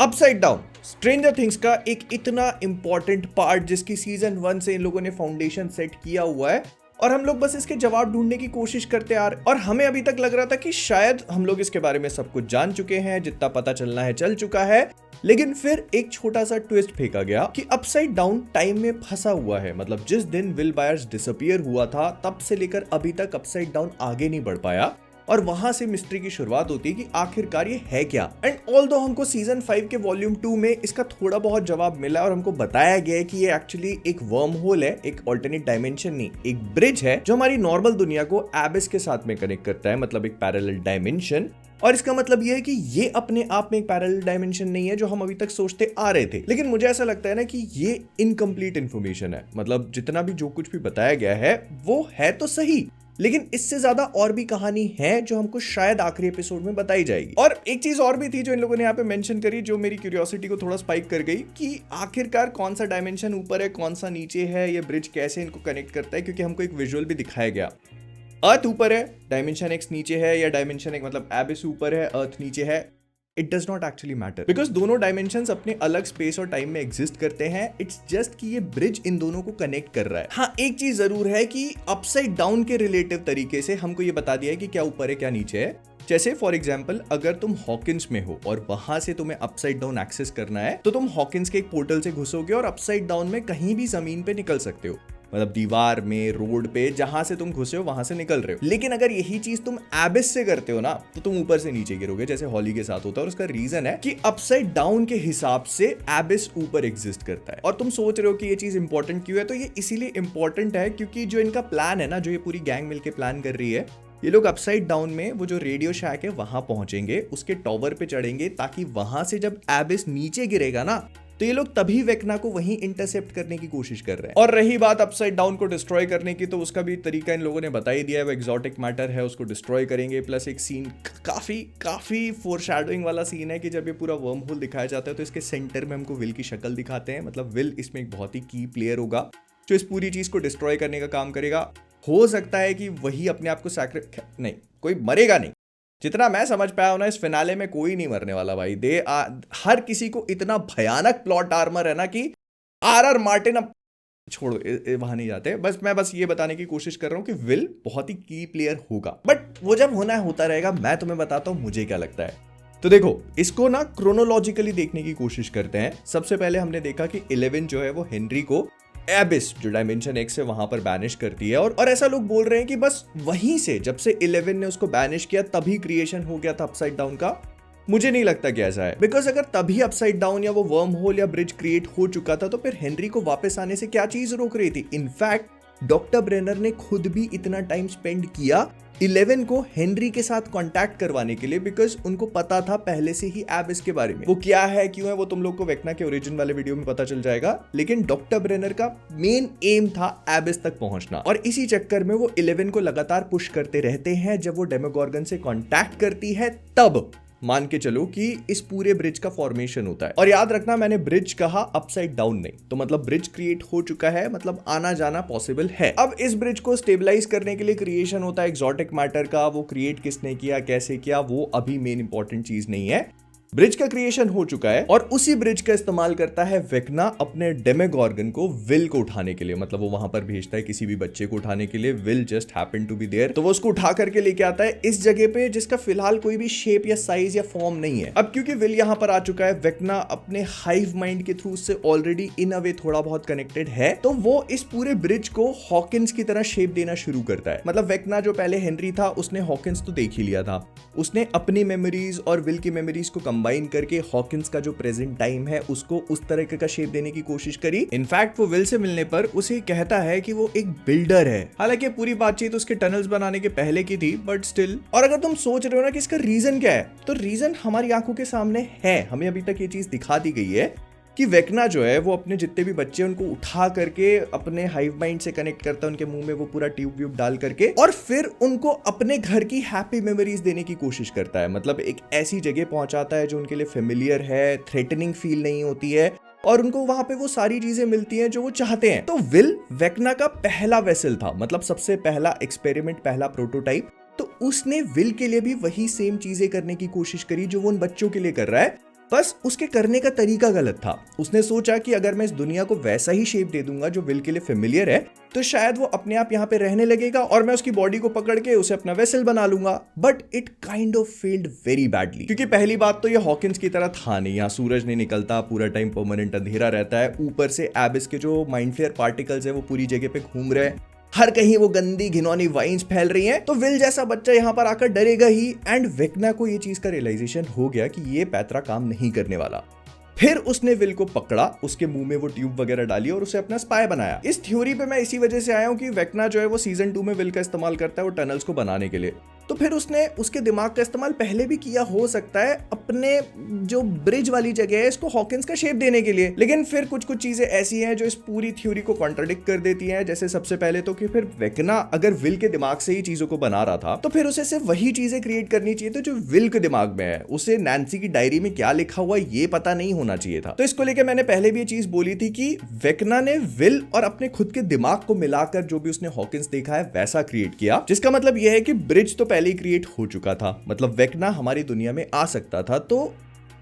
Upside down stranger things का एक इतना इंपॉर्टेंट पार्ट जिसकी सीजन 1 से इन लोगों ने फाउंडेशन सेट किया हुआ है और हम लोग बस इसके जवाब ढूंढने की कोशिश करते आ रहे। और हमें अभी तक लग रहा था कि शायद हम लोग इसके बारे में सब कुछ जान चुके हैं, जितना पता चलना है चल चुका है। लेकिन फिर एक छोटा सा ट्विस्ट फेंका गया कि अपसाइड डाउन टाइम में फंसा हुआ है। मतलब जिस दिन विल बायर्स डिसअपीयर हुआ था तब से लेकर अभी तक अपसाइड डाउन आगे नहीं बढ़ पाया और वहां से मिस्ट्री की शुरुआत होती है कि आखिरकार ये है क्या। एंड ऑल्दो हमको सीजन 5 के वॉल्यूम 2 में इसका थोड़ा बहुत जवाब मिला और हमको बताया गया है कि ये एक्चुअली एक वर्म होल है, एक ऑल्टरनेट डायमेंशन नहीं, एक ब्रिज है जो हमारी नॉर्मल दुनिया को एबिस के साथ में कनेक्ट करता है, मतलब एक पैरेलल डायमेंशन। और इसका मतलब ये है कि ये अपने आप में एक पैरेलल डायमेंशन नहीं है जो हम अभी तक सोचते आ रहे थे। लेकिन मुझे ऐसा लगता है ना कि ये इनकम्प्लीट इंफॉर्मेशन है। मतलब जितना भी जो कुछ भी बताया गया है वो है तो सही, लेकिन इससे ज्यादा और भी कहानी है जो हमको शायद आखिरी एपिसोड में बताई जाएगी। और एक चीज और भी थी जो इन लोगों ने यहाँ पे मेंशन करी, जो मेरी क्यूरियोसिटी को थोड़ा स्पाइक कर गई कि आखिरकार कौन सा डायमेंशन ऊपर है, कौन सा नीचे है, ये ब्रिज कैसे इनको कनेक्ट करता है। क्योंकि हमको एक विजुअल भी दिखाया गया, अर्थ ऊपर है, डायमेंशन एक्स नीचे है, या डायमेंशन एक मतलब एबिस ऊपर है, अर्थ नीचे है। It does not actually matter because दोनों डायमेंशंस अपने अलग स्पेस और टाइम में एग्जिस्ट करते हैं। इट्स जस्ट कि ये ब्रिज इन दोनों को कनेक्ट कर रहा है। हाँ, एक चीज जरूर है कि अपसाइड डाउन के रिलेटिव तरीके से हमको ये बता दिया है कि क्या ऊपर है क्या नीचे है। जैसे फॉर एग्जाम्पल अगर तुम हॉकिंस में हो और वहां से तुम्हें अपसाइड डाउन एक्सेस करना है तो तुम हॉकिंस के एक पोर्टल से घुसोगे और अपसाइड डाउन में कहीं भी जमीन पे निकल सकते हो, मतलब दीवार में, रोड पे, जहां से तुम घुसे हो वहां से निकल रहे हो। लेकिन अगर यही चीज तुम एबिस से करते हो ना तो तुम ऊपर से नीचे गिरोगे, जैसे हॉली के साथ होता है। और उसका रीजन है कि अपसाइड डाउन के हिसाब से एबिस ऊपर एग्जिस्ट करता है। और तुम सोच रहे हो कि ये चीज इंपॉर्टेंट क्यों है, तो ये इसीलिए इंपॉर्टेंट है क्योंकि जो इनका प्लान है ना, जो ये पूरी गैंग मिलकर प्लान कर रही है, ये लोग अपसाइड डाउन में वो जो रेडियो शैक है वहां पहुंचेंगे, उसके टॉवर पे चढ़ेंगे, ताकि वहां से जब एबिस नीचे गिरेगा ना तो ये लोग तभी वेकना को वहीं इंटरसेप्ट करने की कोशिश कर रहे हैं। और रही बात अपसाइड डाउन को डिस्ट्रॉय करने की, तो उसका भी तरीका इन लोगों ने बता ही दिया है। वो एक्सोटिक मैटर है, उसको डिस्ट्रॉय करेंगे। प्लस एक सीन काफी फोरशैडोइंग वाला सीन है कि जब ये पूरा वर्म होल दिखाया जाता है तो इसके सेंटर में हमको विल की शक्ल दिखाते हैं। मतलब विल इसमें एक बहुत ही की प्लेयर होगा जो इस पूरी चीज को डिस्ट्रॉय करने का काम करेगा। हो सकता है कि वही अपने आप को नहीं, कोई मरेगा नहीं। जितना मैं समझ पाया हूं ना, इस फिनाले में कोई नहीं मरने वाला भाई। हर किसी को इतना भयानक प्लॉट आर्मर है ना कि आर मार्टिन, अब छोड़ो वहां नहीं जाते। मैं ये बताने की कोशिश कर रहा हूं कि विल बहुत ही की प्लेयर होगा, बट वो जब होना है होता रहेगा। मैं तुम्हें बताता हूं मुझे क्या लगता है। तो देखो, इसको ना क्रोनोलॉजिकली देखने की कोशिश करते हैं। सबसे पहले हमने देखा कि 11 जो है वो हेनरी को एबिस जो डायमेंशन एक्स है वहां पर बैनिश करती है। और ऐसा लोग बोल रहे हैं कि बस वहीं से जब से 11 ने उसको बैनिश किया तभी क्रिएशन हो गया था अपसाइड डाउन का। मुझे नहीं लगता कि ऐसा है, बिकॉज अगर तभी अपसाइड डाउन या वो वर्म होल या ब्रिज क्रिएट हो चुका था तो फिर हेनरी को वापस आने से क्या चीज रोक रही थी। इनफैक्ट डॉक्टर ब्रेनर ने खुद भी इतना टाइम स्पेंड किया 11 को हेनरी के साथ कांटेक्ट करवाने के लिए, बिकॉज उनको पता था पहले से ही एबिस के बारे में। वो क्या है क्यों है वो तुम लोग को वेकना के ओरिजिन वाले वीडियो में पता चल जाएगा। लेकिन डॉक्टर ब्रेनर का मेन एम था एबिस तक पहुंचना, और इसी चक्कर में वो 11 को लगातार पुश करते रहते हैं। जब वो डेमोगॉर्गन से कांटेक्ट करती है तब मान के चलो कि इस पूरे ब्रिज का फॉर्मेशन होता है। और याद रखना, मैंने ब्रिज कहा अपसाइड डाउन नहीं, तो मतलब ब्रिज क्रिएट हो चुका है, मतलब आना जाना पॉसिबल है। अब इस ब्रिज को स्टेबलाइज करने के लिए क्रिएशन होता है एक्सोटिक मैटर का। वो क्रिएट किसने किया, कैसे किया, वो अभी मेन इंपॉर्टेंट चीज नहीं है। ब्रिज का क्रिएशन हो चुका है और उसी ब्रिज का इस्तेमाल करता है वेकना अपने डेमोगॉर्गन को विल को उठाने के लिए। मतलब वो वहां पर भेजता है किसी भी बच्चे को उठाने के लिए। Will just happen to be there, तो वो उसको उठा करके लेके आता है इस जगह पे जिसका फिलहाल कोई भी शेप या साइज या फॉर्म नहीं है। अब क्योंकि विल यहां पर आ चुका है, वेकना अपने हाइव माइंड के थ्रू उससे ऑलरेडी इन अ वे थोड़ा बहुत कनेक्टेड है, तो वो इस पूरे ब्रिज को हॉकिंस की तरह शेप देना शुरू करता है। मतलब वेकना जो पहले हेनरी था उसने हॉकिंस तो देख ही लिया था, उसने अपनी मेमोरीज और विल की मेमोरीज को कंबाइन करके हॉकिंस का जो प्रेजेंट टाइम है उसको उस तरह का शेप देने की कोशिश करी। इनफैक्ट वो विल से मिलने पर उसे कहता है कि वो एक बिल्डर है। हालांकि पूरी बातचीत उसके टनल्स बनाने के पहले की थी, बट स्टिल। और अगर तुम सोच रहे हो ना कि इसका रीजन क्या है, तो रीजन हमारी आंखों के सामने है। हमें अभी तक ये चीज दिखा दी गई है कि वेकना जो है वो अपने जितने भी बच्चे उनको उठा करके अपने हाइव माइंड से कनेक्ट करता है, उनके मुंह में वो पूरा ट्यूब व्यूब डाल करके, और फिर उनको अपने घर की हैप्पी मेमोरीज देने की कोशिश करता है। मतलब एक ऐसी जगह पहुंचाता है जो उनके लिए फेमिलियर है, थ्रेटनिंग फील नहीं होती है, और उनको वहां पे वो सारी चीजें मिलती हैं जो वो चाहते हैं। तो विल वेकना का पहला वेसल था, मतलब सबसे पहला एक्सपेरिमेंट, पहला प्रोटोटाइप। तो उसने विल के लिए भी वही सेम चीजें करने की कोशिश करी जो वो उन बच्चों के लिए कर रहा है। बस उसके करने का तरीका गलत था। उसने सोचा कि अगर मैं इस दुनिया को वैसा ही शेप दे दूंगा जो विल के लिए फेमिलियर है तो शायद वो अपने आप यहाँ पे रहने लगेगा और मैं उसकी बॉडी को पकड़ के उसे अपना वेसल बना लूंगा। But it kind of failed very badly, क्योंकि पहली बात तो ये हॉकिंस की तरह था नहीं। यहाँ सूरज नहीं निकलता, पूरा टाइम परमानेंट अंधेरा रहता है। ऊपर से एबिस के जो माइंड फ्लेयर पार्टिकल्स है वो पूरी जगह पे घूम रहे हैं, हर कहीं वो गंदी घिनौनी वाइन्स फैल रही हैं। तो विल जैसा बच्चा यहाँ पर आकर डरेगा ही। एंड वेक्ना को ये चीज का रियलाइजेशन हो गया कि ये पैतरा काम नहीं करने वाला। फिर उसने विल को पकड़ा, उसके मुंह में वो ट्यूब वगैरह डाली और उसे अपना स्पाई बनाया। इस थ्योरी पे मैं इसी वजह से आया हूँ कि वेक्ना जो है वो सीजन 2 में विल का इस्तेमाल करता है वो टनल्स को बनाने के लिए। तो फिर उसने उसके दिमाग का इस्तेमाल पहले भी किया हो सकता है अपने जो ब्रिज वाली जगह है इसको हॉकिंस का शेप देने के लिए। लेकिन फिर कुछ कुछ चीजें ऐसी हैं जो इस पूरी थ्योरी को कॉन्ट्राडिक्ट कर देती हैं। जैसे सबसे पहले तो कि फिर वेक्ना अगर विल के दिमाग से ही चीजों को बना रहा था तो फिर उसे सिर्फ वही चीजें क्रिएट करनी चाहिए तो जो विल के दिमाग में है। उसे नैन्सी की डायरी में क्या लिखा हुआ ये पता नहीं होना चाहिए था। तो इसको लेकर मैंने पहले भी ये चीज बोली थी कि वेक्ना ने विल और अपने खुद के दिमाग को मिलाकर जो भी उसने हॉकिंस देखा है वैसा क्रिएट किया, जिसका मतलब यह है कि ब्रिज तो पहले ही क्रिएट हो चुका था। मतलब वेक्ना हमारी दुनिया में आ सकता था, तो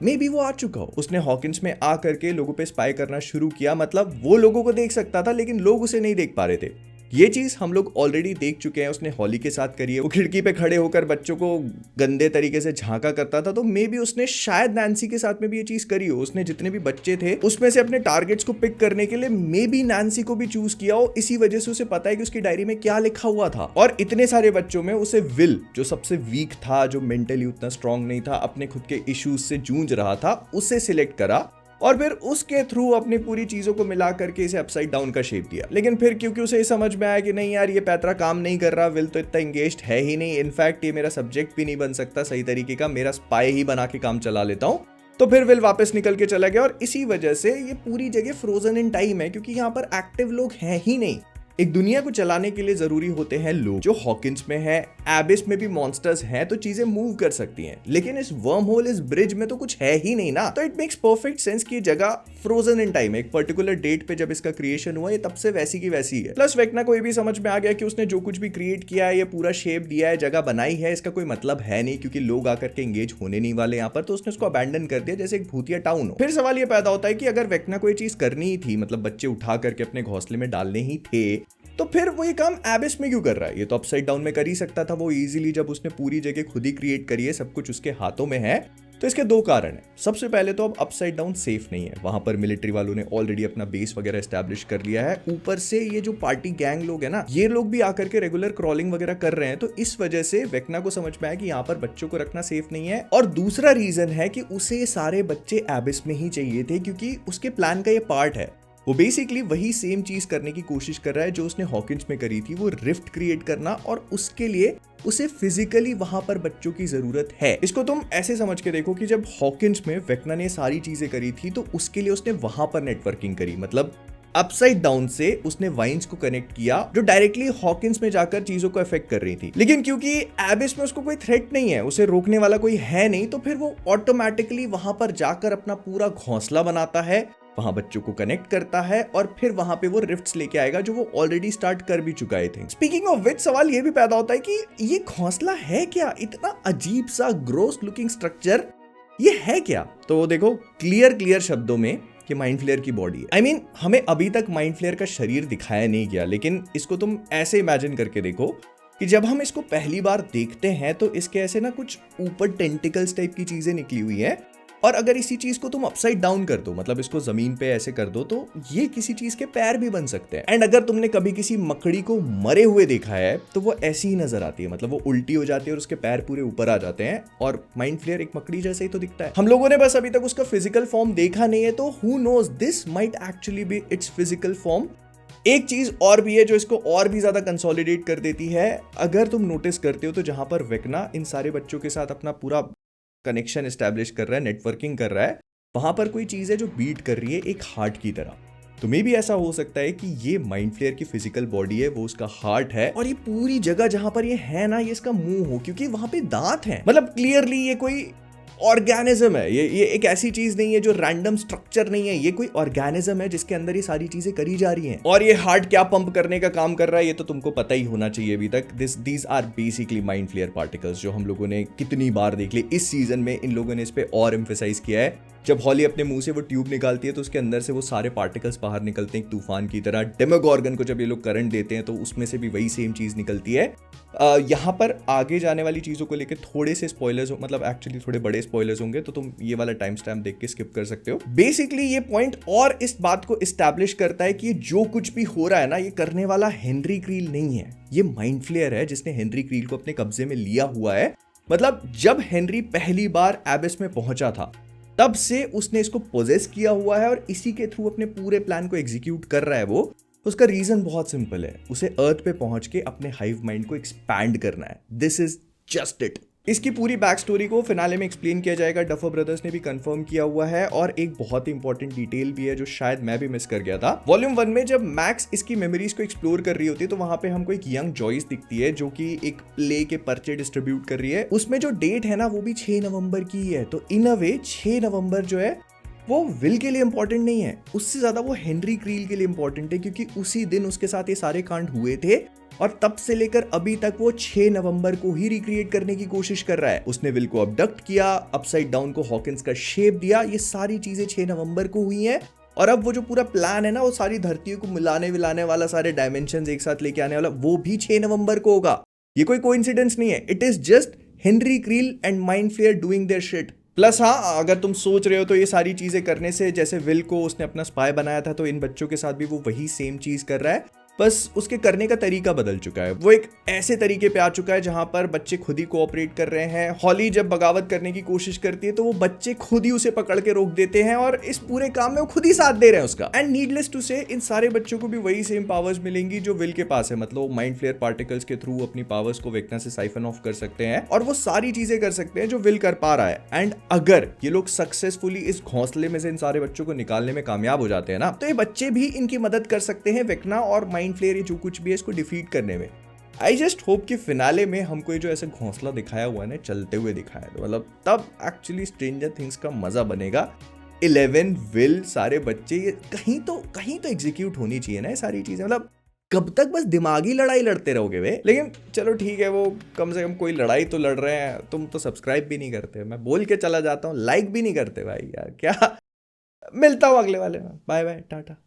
मे बी वो आ चुका हो। उसने हॉकिंस में आ करके लोगों पे स्पाई करना शुरू किया। मतलब वो लोगों को देख सकता था लेकिन लोग उसे नहीं देख पा रहे थे। ये चीज हम लोग ऑलरेडी देख चुके हैं, उसने हॉली के साथ करी है। वो खिड़की पे खड़े होकर बच्चों को गंदे तरीके से झांका करता था। तो मे बी उसने शायद नैन्सी के साथ में भी ये चीज करी हो। उसने जितने भी बच्चे थे उसमें से अपने टारगेट्स को पिक करने के लिए मे बी नैन्सी को भी चूज किया हो। इसी वजह से उसे पता है कि उसकी डायरी में क्या लिखा हुआ था। और इतने सारे बच्चों में उसे विल, जो सबसे वीक था, जो मेंटली उतना स्ट्रांग नहीं था, अपने खुद के इश्यूज से जूझ रहा था, उसे सिलेक्ट करा और फिर उसके थ्रू अपनी पूरी चीजों को मिला करके इसे अपसाइड डाउन का शेप दिया। लेकिन फिर क्योंकि उसे ये समझ में आया कि नहीं यार ये पैतरा काम नहीं कर रहा, विल तो इतना एंगेज्ड है ही नहीं, इनफैक्ट ये मेरा सब्जेक्ट भी नहीं बन सकता सही तरीके का, मेरा स्पाई ही बना के काम चला लेता हूँ। तो फिर विल वापस निकल के चला गया और इसी वजह से ये पूरी जगह फ्रोजन इन टाइम है, क्योंकि यहाँ पर एक्टिव लोग हैं ही नहीं। एक दुनिया को चलाने के लिए जरूरी होते हैं लोग। जो हॉकिंस में है, एबिस में भी मॉन्स्टर्स हैं तो चीजें मूव कर सकती हैं, लेकिन इस वर्म होल, इस ब्रिज में तो कुछ है ही नहीं ना। तो इट मेक्स परफेक्ट सेंस कि जगह फ्रोजन इन टाइम है। एक पर्टिकुलर डेट पे जब इसका क्रिएशन हुआ, ये तब से वैसी की वैसी है। प्लस वेक्ना को ये भी समझ में आ गया कि उसने जो कुछ भी क्रिएट किया है, ये पूरा शेप दिया है, जगह बनाई है, इसका कोई मतलब है नहीं, क्योंकि लोग आकर के एंगेज होने नहीं वाले यहाँ पर। तो उसने उसको अबैंडन कर दिया जैसे एक भूतिया टाउन हो। फिर सवाल ये पैदा होता है कि अगर वेक्ना को ये चीज करनी ही थी, मतलब बच्चे उठा करके अपने घोंसले में डालने ही थे, तो फिर वो ये काम एबिस में क्यों कर रहा है? ये तो अपसाइड डाउन में कर ही सकता था वो इजीली, जब उसने पूरी जगह खुद ही क्रिएट करी है, सब कुछ उसके हाथों में है। तो इसके दो कारण हैं। सबसे पहले तो अब अपसाइड डाउन सेफ नहीं है, वहां पर मिलिट्री वालों ने ऑलरेडी अपना बेस वगैरह एस्टैब्लिश कर लिया है। ऊपर से ये जो पार्टी गैंग लोग हैं ना, ये लोग भी आकर के रेगुलर क्रॉलिंग वगैरह कर रहे हैं। तो इस वजह से वेक्ना को समझ में आया कि यहाँ पर बच्चों को रखना सेफ नहीं है। और दूसरा रीजन है कि उसे ये सारे बच्चे एबिस में ही चाहिए थे, क्योंकि उसके प्लान का ये पार्ट है। वो बेसिकली वही सेम चीज करने की कोशिश कर रहा है जो उसने हॉकिंस में करी थी, वो रिफ्ट क्रिएट करना, और उसके लिए उसे फिजिकली वहां पर बच्चों की जरूरत है। इसको तुम ऐसे समझ के देखो कि जब हॉकिंस में वेक्ना ने सारी चीजें करी थी तो उसके लिए उसने वहां पर नेटवर्किंग करी। मतलब अपसाइड डाउन से उसने वाइन्स को कनेक्ट किया जो डायरेक्टली हॉकिंस में जाकर चीजों को अफेक्ट कर रही थी। लेकिन क्योंकि एबिस में उसको कोई थ्रेट नहीं है, उसे रोकने वाला कोई है नहीं, तो फिर वो ऑटोमेटिकली वहां पर जाकर अपना पूरा घोंसला बनाता है, वहां बच्चों को कनेक्ट करता है और फिर वहां पे वो रिफ्ट्स लेके आएगा जो वो ऑलरेडी स्टार्ट कर भी चुका है। थिंक स्पीकिंग ऑफ विच, सवाल ये भी पैदा होता है कि ये घोंसला है क्या? इतना अजीब सा ग्रोस लुकिंग स्ट्रक्चर, ये है क्या? तो देखो क्लियर शब्दों में कि माइंड फ्लेयर की बॉडी है। I mean, हमें अभी तक माइंड फ्लेयर का शरीर दिखाया नहीं गया, लेकिन इसको तुम ऐसे इमेजिन करके देखो कि जब हम इसको पहली बार देखते हैं तो इसके ऐसे ना कुछ ऊपर टेंटिकल्स टाइप की चीजें निकली हुई है, और अगर इसी चीज को तुम अपसाइड डाउन कर दो, मतलब इसको जमीन पे ऐसे कर दो, तो ये किसी चीज के पैर भी बन सकते हैं। एंड अगर तुमने कभी किसी मकड़ी को मरे हुए देखा है तो वो ऐसी ही नजर आती है, मतलब वो उल्टी हो जाती है और उसके पैर पूरे ऊपर आ जाते हैं, और माइंड फ्लेयर एक मकड़ी जैसे ही तो दिखता है। हम लोगों ने बस अभी तक उसका फिजिकल फॉर्म देखा नहीं है, तो who knows, this might actually be its physical form. एक चीज और भी है जो इसको और भी ज्यादा कंसोलिडेट कर देती है। अगर तुम नोटिस करते हो तो जहां पर वेक्ना इन सारे बच्चों के साथ अपना पूरा कनेक्शन एस्टैब्लिश कर रहा है, नेटवर्किंग कर रहा है, वहां पर कोई चीज है जो बीट कर रही है एक हार्ट की तरह। तो मे भी ऐसा हो सकता है कि ये माइंड फ्लेयर की फिजिकल बॉडी है, वो उसका हार्ट है, और ये पूरी जगह जहां पर ये है ना, ये इसका मुंह हो, क्योंकि वहां पे दांत हैं। मतलब क्लियरली ये कोई ऑर्गेनिज्म है, ये एक ऐसी चीज नहीं है जो रैंडम स्ट्रक्चर नहीं है, ये कोई ऑर्गेनिज्म है जिसके अंदर ये सारी चीजें करी जा रही हैं। और ये हार्ट क्या पंप करने का काम कर रहा है ये तो तुमको पता ही होना चाहिए अभी तक। These are basically mind flayer particles, जो हम लोगों ने कितनी बार देख ली। इस सीजन में इन लोगों ने इस पे और एम्फेसाइज किया है जब हॉली अपने मुंह से वो ट्यूब निकालती है तो उसके अंदर से वो सारे पार्टिकल्स बाहर निकलते हैं एक तूफान की तरह। डेमोगॉर्गन को जब ये लोग करंट देते हैं तो उसमें से भी वही सेम चीज निकलती है। यहाँ पर आगे जाने वाली चीज़ों को लेकर थोड़े से स्पॉयलर्स मतलब एक्चुअली थोड़े बड़े स्पॉयलर्स होंगे, तो तुम ये वाला टाइम स्टैम्प देख के स्किप कर सकते हो। बेसिकली ये पॉइंट और इस बात को इस्टेब्लिश करता है कि ये जो कुछ भी हो रहा है ना, ये करने वाला हेनरी क्रील नहीं है, ये माइंड फ्लेयर है जिसने हेनरी क्रील को अपने कब्जे में लिया हुआ है। मतलब जब हेनरी पहली बार एबिस में पहुंचा था तब से उसने इसको पोजेस किया हुआ है और इसी के थ्रू अपने पूरे प्लान को एग्जीक्यूट कर रहा है वो। उसका रीजन बहुत सिंपल है, उसे अर्थ पे पहुंच के अपने हाइव माइंड को एक्सपैंड करना है। This is just it. इसकी पूरी बैक स्टोरी को फिनाले में एक्सप्लेन किया जाएगा, डफर ब्रदर्स ने भी कंफर्म किया हुआ है। और एक बहुत ही इंपॉर्टेंट डिटेल भी है जो शायद मैं भी मिस कर गया था। वॉल्यूम 1 में जब मैक्स इसकी मेमोरीज को एक्सप्लोर कर रही होती है तो वहां पे हमको एक यंग जॉइस दिखती है जो कि एक प्ले के पर्चे डिस्ट्रीब्यूट कर रही है। उसमें जो डेट है ना वो भी 6 नवंबर की है। तो इन अ वे 6 नवंबर जो है वो विल के लिए इंपॉर्टेंट नहीं है, उससे ज्यादा वो हेनरी क्रील के लिए इंपॉर्टेंट है, क्योंकि उसी दिन उसके साथ ये सारे कांड हुए थे और तब से लेकर अभी तक वो 6 नवंबर को ही रिक्रिएट करने की कोशिश कर रहा है। उसने विल को अबडक्ट किया, अपसाइड डाउन को हॉकिंस का शेप दिया, ये सारी चीजें 6 नवंबर को हुई हैं। और अब वो जो पूरा प्लान है ना, वो सारी धरतियों को मिलाने विलाने वाला, सारे डायमेंशंस एक साथ लेके आने वाला, वो भी 6 नवंबर को होगा। ये कोई कोइंसिडेंस नहीं है, it is just Henry Creel and mind flayer doing their shit. Plus हाँ, अगर तुम सोच रहे हो तो ये सारी चीजें करने से, जैसे विल को उसने अपना स्पाई बनाया था तो इन बच्चों के साथ भी वो वही सेम चीज कर रहा है, बस उसके करने का तरीका बदल चुका है। वो एक ऐसे तरीके पे आ चुका है जहां पर बच्चे खुद ही कोऑपरेट कर रहे हैं। हॉली जब बगावत करने की कोशिश करती है तो वो बच्चे खुद ही उसे पकड़ के रोक देते हैं और इस पूरे काम में वो खुद ही साथ दे रहे हैं उसका। एंड नीडलेस टू से इन सारे बच्चों को भी वही सेम पावर्स मिलेंगी जो विल के पास है। मतलब वो माइंड फ्लेयर पार्टिकल्स के थ्रू अपनी पावर्स को वेक्ना से साइफन ऑफ कर सकते हैं और वो सारी चीजें कर सकते हैं जो विल कर पा रहा है। एंड अगर ये लोग सक्सेसफुली इस घोंसले में से इन सारे बच्चों को निकालने में कामयाब हो जाते हैं ना, तो ये बच्चे भी इनकी मदद कर सकते हैं वेक्ना और माइंड फ्लेयर जो कुछ भी है इसको डिफीट करने में। आई जस्ट होप कि फिनाले में हमको ये जो ऐसे घोंसला दिखाया हुआ है ना, चलते हुए दिखाया, तो मतलब तब एक्चुअली स्ट्रेंजर थिंग्स का मजा बनेगा। 11 विल सारे बच्चे, ये कहीं तो एग्जीक्यूट होनी चाहिए ना ये सारी चीजें। मतलब कब तक बस दिमागी लड़ाई लड़ते रहोगे वे? लेकिन चलो ठीक है, वो कम से कम कोई लड़ाई तो लड़ रहे हैं। तुम तो सब्सक्राइब भी नहीं करते, मैं बोल के चला जाता हूँ, लाइक भी नहीं करते भाई यार, क्या। मिलता हूँ अगले वाले में, बाय बाय टाटा।